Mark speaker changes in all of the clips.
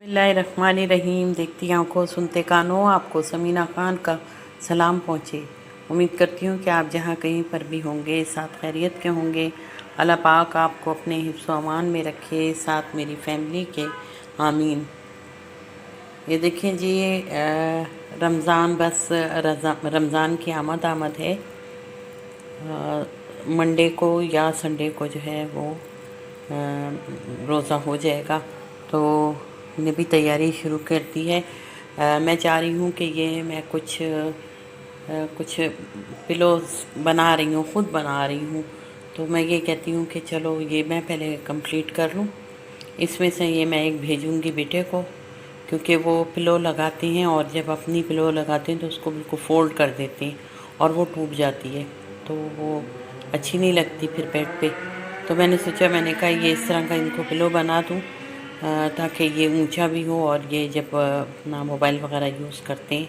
Speaker 1: बिस्मिल्लाहिर्रहमानिर्रहीम। देखती आंखों सुनते कानों, आपको समीना खान का सलाम पहुँचे। उम्मीद करती हूँ कि आप जहाँ कहीं पर भी होंगे साथ खैरियत के होंगे। अल्लाह पाक आपको अपने हिफ्ज़ व अमान में रखे, साथ मेरी फैमिली के। आमीन। ये देखें जी, रमज़ान बस रमज़ान की आमद है। मंडे को या संडे को जो है वो रोज़ा हो जाएगा, तो ने भी तैयारी शुरू कर दी है। मैं चाह रही हूँ कि ये मैं कुछ पिलोज़ बना रही हूँ, ख़ुद बना रही हूँ। तो मैं ये कहती हूँ कि चलो ये मैं पहले कंप्लीट कर लूँ। इसमें से ये मैं एक भेजूँगी बेटे को, क्योंकि वो पिलो लगाते हैं और जब अपनी पिलो लगाते हैं तो उसको बिल्कुल फ़ोल्ड कर देते हैं और वो टूट जाती है, तो वो अच्छी नहीं लगती फिर बेड पे। तो मैंने सोचा, मैंने कहा ये इस तरह का इनको पिलो बना दूँ ताकि ये ऊंचा भी हो, और ये जब अपना मोबाइल वगैरह यूज़ करते हैं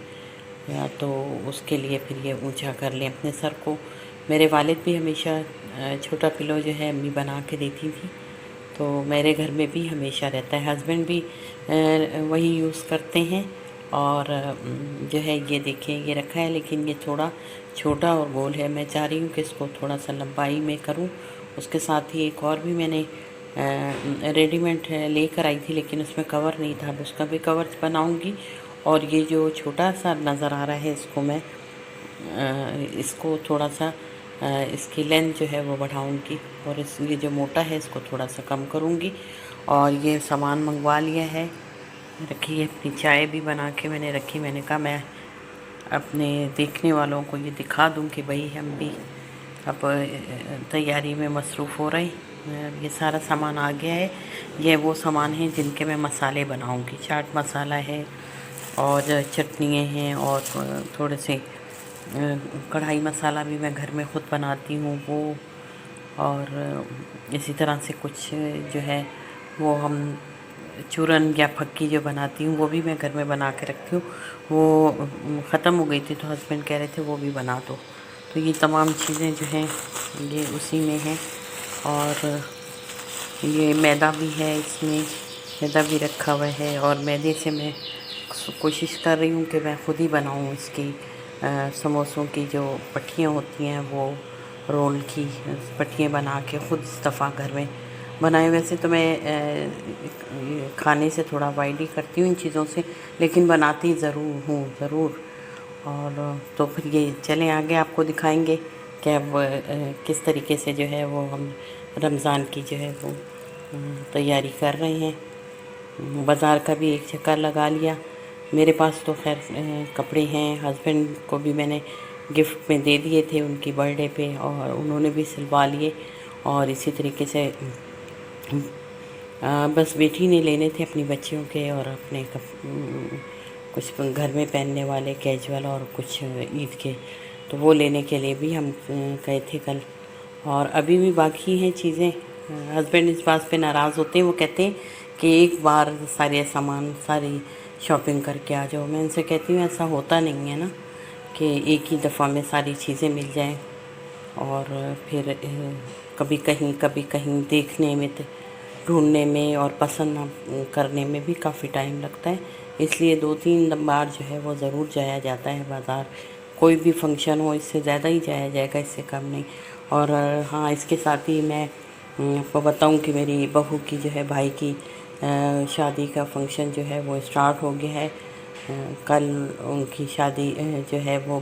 Speaker 1: या तो उसके लिए फिर ये ऊंचा कर लें अपने सर को। मेरे वालिद भी हमेशा छोटा पिलो जो है अम्मी बना के देती थी, तो मेरे घर में भी हमेशा रहता है। हस्बैंड भी वही यूज़ करते हैं। और जो है ये देखें, ये रखा है, लेकिन ये थोड़ा छोटा और गोल है। मैं चाह रही हूँ कि इसको थोड़ा सा लंबाई में करूँ। उसके साथ ही एक और भी मैंने रेडीमेड लेकर आई थी, लेकिन उसमें कवर नहीं था। अब उसका भी कवर बनाऊँगी। और ये जो छोटा सा नज़र आ रहा है, इसको मैं इसको थोड़ा सा इसकी लेंथ जो है वो बढ़ाऊँगी, और ये जो मोटा है इसको थोड़ा सा कम करूँगी। और ये सामान मंगवा लिया है, रखी है। अपनी चाय भी बना के मैंने रखी। मैंने कहा मैं अपने देखने वालों को ये दिखा दूं कि भाई हम भी अब तैयारी में मसरूफ़ हो रहे हैं। ये सारा सामान आ गया है। ये वो सामान है जिनके मैं मसाले बनाऊंगी। चाट मसाला है और चटनियाँ हैं, और थोड़े से कढ़ाई मसाला भी मैं घर में ख़ुद बनाती हूँ वो। और इसी तरह से कुछ जो है वो हम चूरन या फक्की जो बनाती हूँ वो भी मैं घर में बना के रखती हूँ। वो ख़त्म हो गई थी तो हस्बैंड कह रहे थे वो भी बना दो। तो ये तमाम चीज़ें जो हैं ये उसी में हैं। और ये मैदा भी है, इसमें मैदा भी रखा हुआ है। और मैदे से मैं कोशिश कर रही हूँ कि मैं ख़ुद ही बनाऊँ इसकी समोसों की जो पट्टियाँ होती हैं, वो रोल की पट्टियाँ बना के ख़ुद इस दफ़ा घर में बनाए। वैसे तो मैं खाने से थोड़ा अवॉइड ही करती हूँ इन चीज़ों से, लेकिन बनाती ज़रूर हूँ ज़रूर। और तो फिर ये चलें आगे आपको दिखाएंगे कि अब किस तरीके से जो है वो हम रमज़ान की जो है वो तैयारी कर रहे हैं। बाज़ार का भी एक चक्कर लगा लिया। मेरे पास तो खैर कपड़े हैं, हस्बैंड को भी मैंने गिफ्ट में दे दिए थे उनकी बर्थडे पे, और उन्होंने भी सिलवा लिए। और इसी तरीके से बस बेटी ने लेने थे अपनी बच्चियों के, और अपने कुछ घर में पहनने वाले कैजुअल, और कुछ ईद के, तो वो लेने के लिए भी हम गए थे कल। और अभी भी बाकी हैं चीज़ें। हस्बैंड इस बात पे नाराज़ होते हैं, वो कहते हैं कि एक बार सारे सामान सारी शॉपिंग करके आ जाओ। मैं उनसे कहती हूँ ऐसा होता नहीं है ना कि एक ही दफ़ा में सारी चीज़ें मिल जाएं, और फिर कभी कहीं देखने में, ढूंढने में और पसंद करने में भी काफ़ी टाइम लगता है। इसलिए 2-3 बार जो है वो ज़रूर जाया जाता है बाज़ार। कोई भी फंक्शन हो, इससे ज़्यादा ही जाया जाएगा, इससे कम नहीं। और हाँ, इसके साथ ही मैं आपको बताऊं कि मेरी बहू की जो है भाई की शादी का फंक्शन जो है वो स्टार्ट हो गया है। कल उनकी शादी जो है वो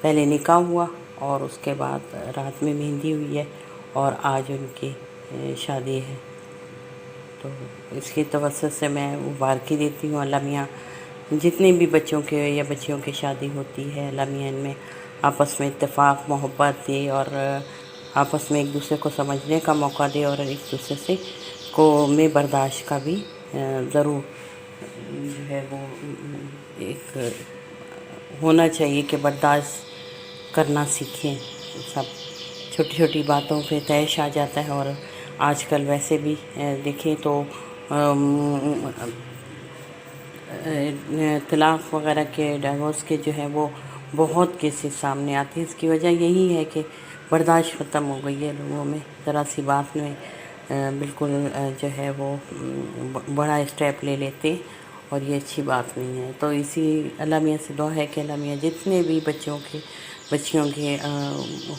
Speaker 1: पहले निकाह हुआ, और उसके बाद रात में मेहंदी हुई है, और आज उनकी शादी है। तो इसकी तवज्जो से मैं मुबारकी देती हूँ। अल्लाह मियाँ जितने भी बच्चों के या बच्चियों की शादी होती है, अल्लाह मियाँ इनमें आपस में इत्तेफाक मोहब्बत दे, और आपस में एक दूसरे को समझने का मौका दे, और एक दूसरे से को में बर्दाश्त का भी ज़रूर जो है वो एक होना चाहिए कि बर्दाश्त करना सीखें। सब छोटी छोटी बातों पे तैश आ जाता है। और आजकल वैसे भी देखें तो तलाक़ वग़ैरह के, डिवोर्स के जो है वो बहुत केसेस सामने आते हैं। इसकी वजह यही है कि बर्दाश्त ख़त्म हो गई है लोगों में। ज़रा सी बात में बिल्कुल जो है वो बड़ा स्टेप ले लेते, और ये अच्छी बात नहीं है। तो इसी अल्लाह मियाँ से दुआ है कि अल्लाह मियाँ जितने भी बच्चियों के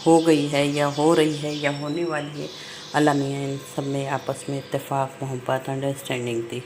Speaker 1: हो गई है या हो रही है या होने वाली है, अल्लाह मियाँ इन सब में आपस में इत्तेफाक, मोहब्बत, अंडरस्टैंडिंग दी।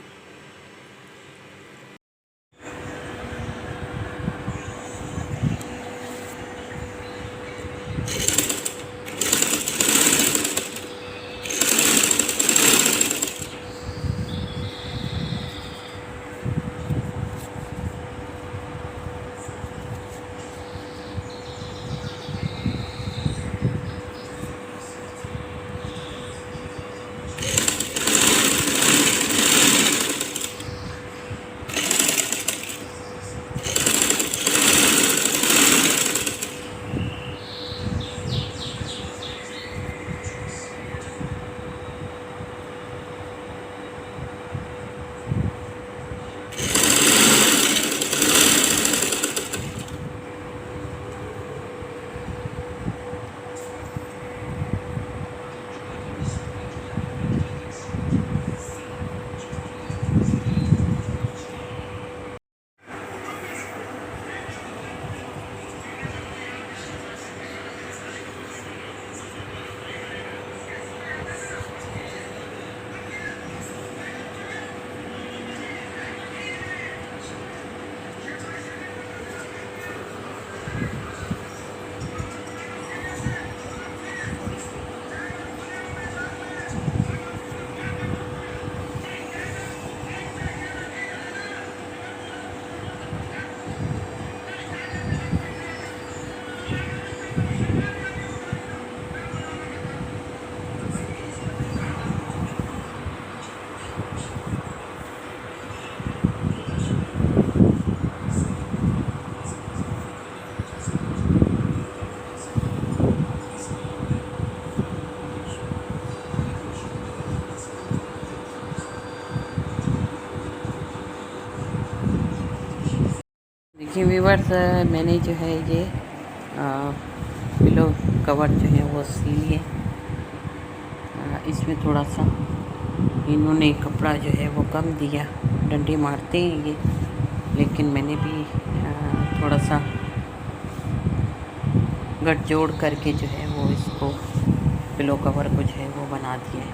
Speaker 1: देखिए व्यूवर्स, मैंने जो है ये पिलो कवर जो है वो सी लिए। इसमें थोड़ा सा इन्होंने कपड़ा जो है वो कम दिया, डंडे मारते हैं ये, लेकिन मैंने भी थोड़ा सा गठजोड़ करके जो है वो इसको पिलो कवर को जो है वो बना दिया है।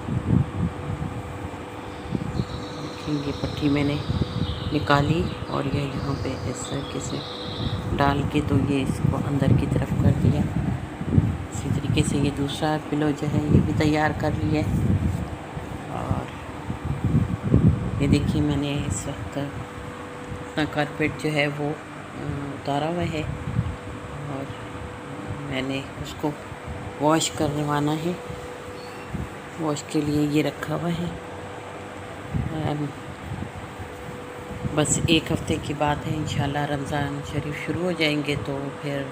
Speaker 1: देखिए ये पट्टी मैंने निकाली और ये यहाँ पे इस तरीके से डाल के तो ये इसको अंदर की तरफ कर दिया। इसी तरीके से ये दूसरा पिलो जो है ये भी तैयार कर लिया है। और ये देखिए मैंने इस वक्त अपना कारपेट जो है वो उतारा हुआ है और मैंने उसको वॉश करवाना है। वॉश के लिए ये रखा हुआ है। बस एक हफ़्ते की बात है, इंशाल्लाह रमज़ान शरीफ शुरू हो जाएंगे तो फिर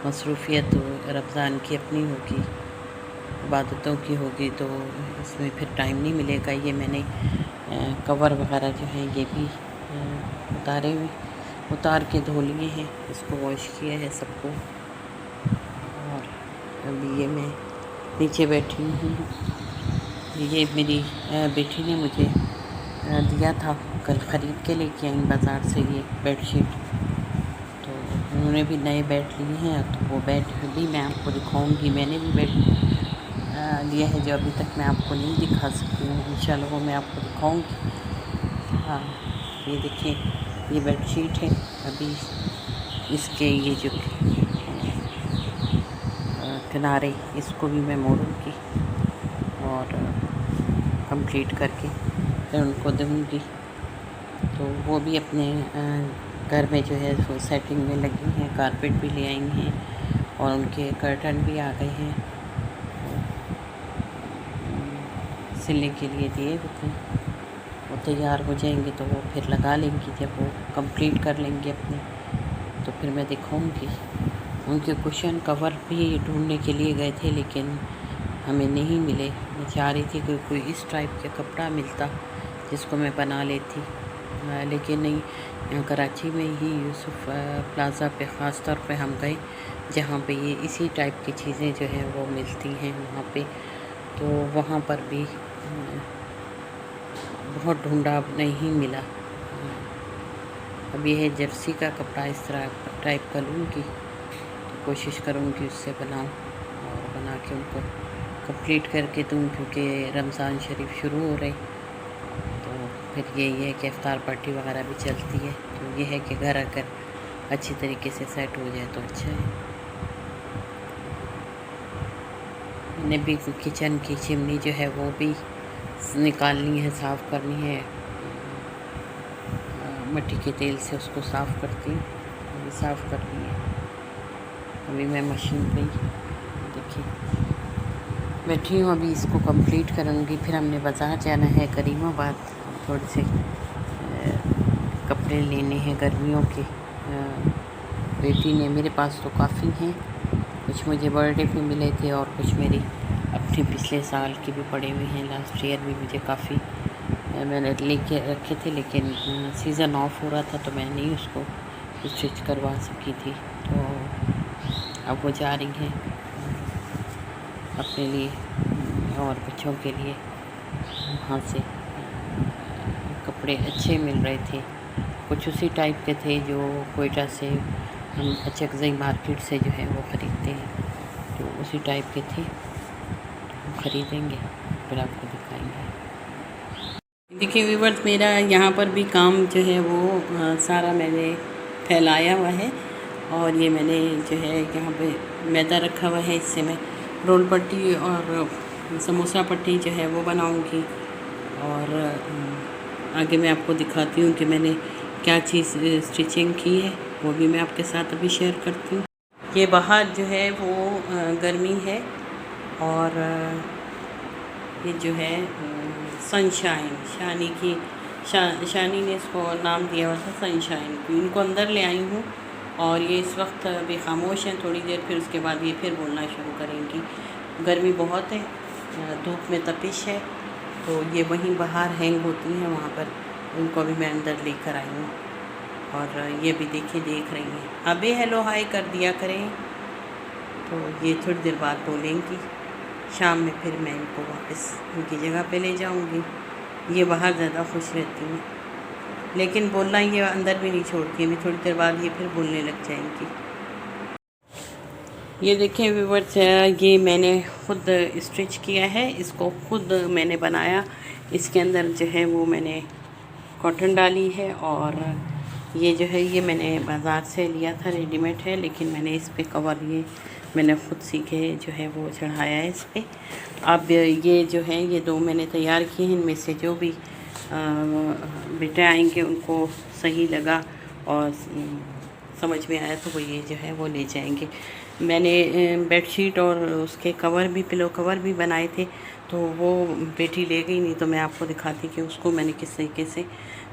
Speaker 1: मसरूफ़ियत तो रमज़ान की अपनी होगी, इबादतों की होगी, तो इसमें फिर टाइम नहीं मिलेगा। ये मैंने कवर वगैरह जो है ये भी उतार के धो लिए हैं, इसको वॉश किया है सबको। और अभी ये मैं नीचे बैठी हूँ। ये मेरी बेटी ने मुझे दिया था, कल ख़रीद के लेके आई बाज़ार से ये बेडशीट। तो उन्होंने भी नए बेड लिए हैं, तो वो बेड भी मैं आपको दिखाऊंगी। मैंने भी बेड लिया है जो अभी तक मैं आपको नहीं दिखा सकती हूँ, इंशाल्लाह वो मैं आपको दिखाऊंगी। हाँ ये देखिए ये बेडशीट है। अभी इसके ये जो किनारे इसको भी मैं मोड़ूंगी और कंप्लीट करके फिर उनको दूँगी। तो वो भी अपने घर में जो है वो सेटिंग में लगी हैं, कारपेट भी ले आई हैं और उनके कर्टन भी आ गए हैं, सिलने के लिए दिए होते हैं। वो तैयार हो जाएंगे तो वो फिर लगा लेंगी। जब वो कंप्लीट कर लेंगे अपने तो फिर मैं दिखाऊंगी। उनके कुशन कवर भी ढूंढने के लिए गए थे लेकिन हमें नहीं मिले। मैं चाह रही थी कि कोई इस टाइप का कपड़ा मिलता जिसको मैं बना लेती, लेकिन नहीं। यहाँ कराची में ही यूसुफ प्लाज़ा पे ख़ास तौर पे हम गए जहाँ पे ये इसी टाइप की चीज़ें जो हैं वो मिलती हैं वहाँ पे। तो वहाँ पर भी बहुत ढूंढा, नहीं मिला। अब ये है जर्सी का कपड़ा, इस तरह टाइप का लूँगी तो कोशिश करूँगी उससे बनाऊँ और बना के उनको कंप्लीट करके दूँ, क्योंकि रमज़ान शरीफ शुरू हो रहे। तो फिर ये है कि इफ्तार पार्टी वगैरह भी चलती है, तो ये है कि घर अगर अच्छी तरीके से सेट हो जाए तो अच्छा है। मैंने भी किचन की चिमनी जो है वो भी निकालनी है, साफ़ करनी है, मिट्टी के तेल से उसको साफ़ करती हूँ, अभी साफ़ करनी है। अभी मैं मशीन पे देखिए बैठी हूँ, अभी इसको कंप्लीट करूँगी। फिर हमने बाज़ार जाना है करीमाबाद, थोड़े से कपड़े लेने हैं गर्मियों के। बेटी ने, मेरे पास तो काफ़ी हैं, कुछ मुझे बर्थडे पे मिले थे और कुछ मेरी अपने पिछले साल के भी पड़े हुए हैं। लास्ट ईयर भी मुझे काफ़ी मैंने लेके रखे थे, लेकिन सीज़न ऑफ हो रहा था तो मैं नहीं उसको स्टिच करवा सकी थी। तो अब वो जा रही हैं अपने लिए और बच्चों के लिए। वहाँ से कपड़े अच्छे मिल रहे थे, कुछ उसी टाइप के थे जो कोयटा से हम अचकज़ई मार्केट से जो है वो ख़रीदते हैं, तो उसी टाइप के थे। तो ख़रीदेंगे फिर आपको दिखाएंगे। देखिए व्यूअर्स, मेरा यहाँ पर भी काम जो है वो सारा मैंने फैलाया हुआ है, और ये मैंने जो है यहाँ पे मैदा रखा हुआ है, इससे मैं रोल पट्टी और समोसा पट्टी जो है वो बनाऊँगी। और आगे मैं आपको दिखाती हूँ कि मैंने क्या चीज़ स्टिचिंग की है, वो भी मैं आपके साथ अभी शेयर करती हूँ। ये बाहर जो है वो गर्मी है, और ये जो है सनशाइन, शानी ने इसको नाम दिया हुआ था सनशाइन। इनको अंदर ले आई हूँ और ये इस वक्त अभी खामोश हैं, थोड़ी देर फिर उसके बाद ये फिर बोलना शुरू करेंगी। गर्मी बहुत है, धूप में तपिश है, तो ये वहीं बाहर हैंग होती हैं वहाँ पर। उनको अभी मैं अंदर लेकर आई हूँ, और ये भी देखिए देख रही हैं। अभी हेलो हाय कर दिया करें, तो ये थोड़ी देर बाद बोलेंगी। शाम में फिर मैं इनको वापस उनकी जगह पे ले जाऊंगी। ये बाहर ज़्यादा खुश रहती हैं, लेकिन बोलना ये अंदर भी नहीं छोड़ती। अभी थोड़ी देर बाद ये फिर बोलने लग जाएंगी। ये देखें व्यूअर्स, ये मैंने खुद स्टिच किया है, इसको खुद मैंने बनाया। इसके अंदर जो है वो मैंने कॉटन डाली है, और ये जो है ये मैंने बाज़ार से लिया था, रेडीमेड है, लेकिन मैंने इस पे कवर ये मैंने ख़ुद सीखे जो है वो चढ़ाया है इस पे। अब ये जो है ये दो मैंने तैयार किए हैं, इनमें से जो भी बेटे आएंगे उनको सही लगा और समझ में आया तो वो ये जो है वो ले जाएंगे। मैंने बेडशीट और उसके कवर भी, पिलो कवर भी बनाए थे, तो वो बेटी ले गई, नहीं तो मैं आपको दिखाती कि उसको मैंने किस तरीके से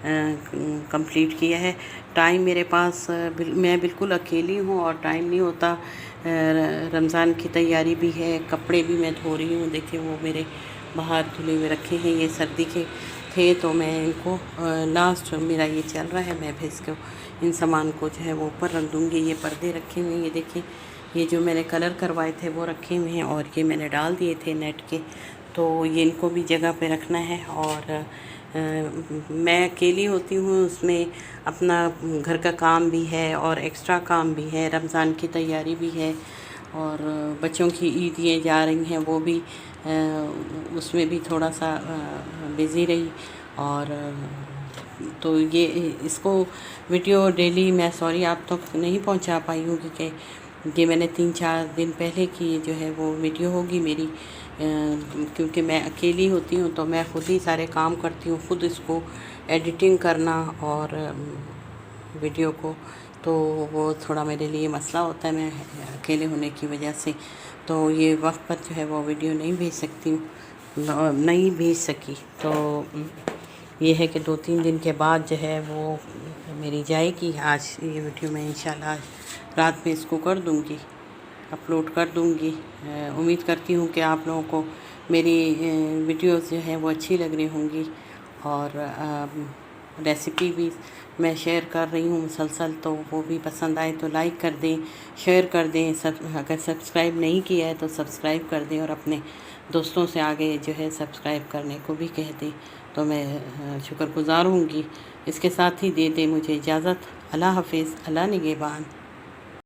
Speaker 1: कंप्लीट किया है। टाइम मेरे पास मैं बिल्कुल अकेली हूँ और टाइम नहीं होता। रमज़ान की तैयारी भी है, कपड़े भी मैं धो रही हूँ। देखिए वो मेरे बाहर धुले हुए रखे हैं, ये सर्दी के थे तो मैं इनको लास्ट मेरा ये चल रहा है, मैं भी इसको इन सामान को जो है वो ऊपर रख दूँगी। ये पर्दे रखे हुए हैं, ये देखिए ये जो मैंने कलर करवाए थे वो रखे हुए हैं, और ये मैंने डाल दिए थे नेट के, तो ये इनको भी जगह पे रखना है। और मैं अकेली होती हूँ, उसमें अपना घर का काम भी है और एक्स्ट्रा काम भी है, रमज़ान की तैयारी भी है, और बच्चों की ईद ये जा रही हैं वो भी उसमें भी थोड़ा सा बिज़ी रही। और तो ये इसको वीडियो डेली मैं सॉरी आप तक नहीं पहुंचा पाई हूँ, क्योंकि ये मैंने 3-4 दिन पहले की जो है वो वीडियो होगी मेरी, क्योंकि मैं अकेली होती हूँ तो मैं ख़ुद ही सारे काम करती हूँ, ख़ुद इसको एडिटिंग करना और वीडियो को, तो वो थोड़ा मेरे लिए मसला होता है, मैं अकेले होने की वजह से। तो ये वक्त पर जो है वो वीडियो नहीं भेज सकती हूँ, नहीं भेज सकी। तो ये है कि 2-3 दिन के बाद जो है वो मेरी जाएगी। आज ये वीडियो मैं इंशाल्लाह रात में इसको कर दूँगी, अपलोड कर दूँगी। उम्मीद करती हूँ कि आप लोगों को मेरी वीडियोस जो है वो अच्छी लग रही होंगी, और रेसिपी भी मैं शेयर कर रही हूँ मुसलसल, तो वो भी पसंद आए तो लाइक कर दें, शेयर कर दें। अगर सब्सक्राइब नहीं किया है तो सब्सक्राइब कर दें, और अपने दोस्तों से आगे जो है सब्सक्राइब करने को भी कह दें, तो मैं शुक्रगुज़ार होंगी। इसके साथ ही दे मुझे इजाज़त। अल्लाह हाफिज़, अल्लाह निगहबान।